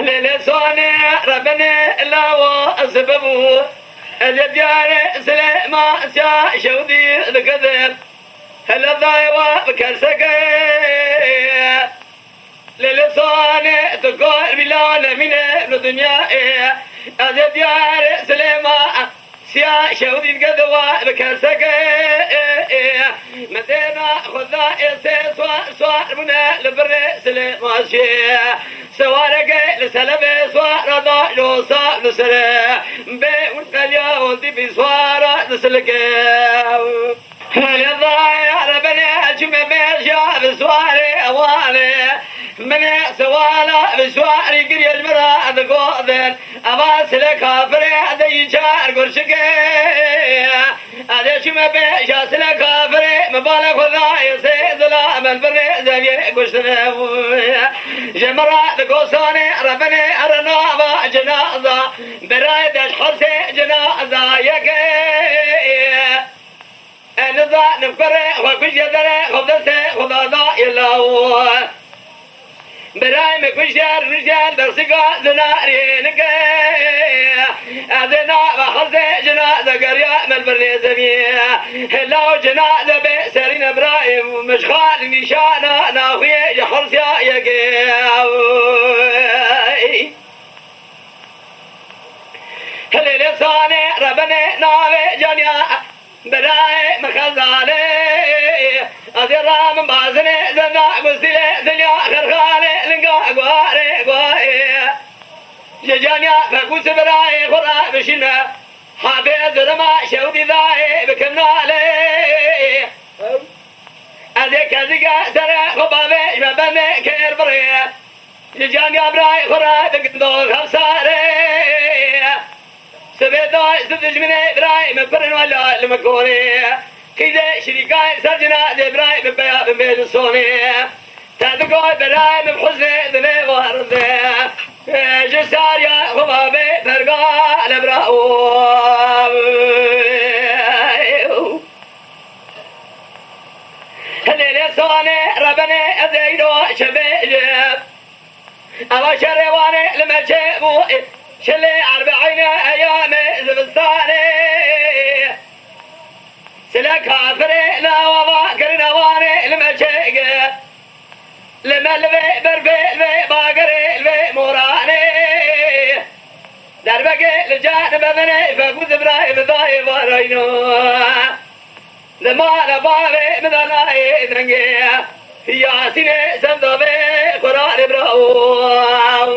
للساني ربنا لا واسببه الجار سليمان سيا شودي الكذب هل الضايوة بكرسكي للساني تقول بلانا من الدنيا الجار سليمان سيا شودي الكذب بكرسكي مدينة خذا إنسان سوار منا لبر سليمان شيا سوارك لسلبي سوار ضاع لوصا نسرة بونتليا ودي بسوار نسلك يا ضايع ربنا جمع بيرجع بسواري أوالي من سوالا بسواري قري المرا دقوذن أباس لك هافري دي جار قرشك هذا جمع بيرجع سلك هافري مبالغ وضايا سيد لا من بري زي قشنا جمرا دقوصاني ربنا أرنا جنازة برايد الحرسي جنازة يكي نضع نفكره وكل جدره خبزته خبزا يلاو براي مكل شهر رجال درسقا زناري نكي أذنا وحرسي جنازة قرية من بري زمية هلاو جنازة بسرين إبراهيم مشخال نشانا ناخوية جحرس يا يكي هلي لساني ربنا ناوي جانيا براي مخزالي أذرا من بازني زنا قسلي دنيا خرخالي لنقا قواري قواري جانيا فقوس براي خرا بشنا حافظ رما شودي ذاي بكمنالي أذيك أذيك سرع خبابي مبامي كير بري جانيا براي خرا بكندو خمساري سبيداي سدج من إبراهيم برن ولا المكوري كذا شريكاي سجنا إبراهيم بيا بين الصوني تدقوا إبراهيم بحزن ذني وارزه جسار يا خبابي فرقا الإبراهيم الليل صوني ربنا أزيدو شبيجب أما شرواني لما جيبو شلي 40 أيام زبستاني سلك كافري لا وضع قرنا واني المشيق لما البي بربي البي باقري البي موراني دربك لجانب ابني فقوز ابراهيم ضايب ورينو لما نبابي من الله ادرنقي ياسيني سمدو بي قرار ابراهيم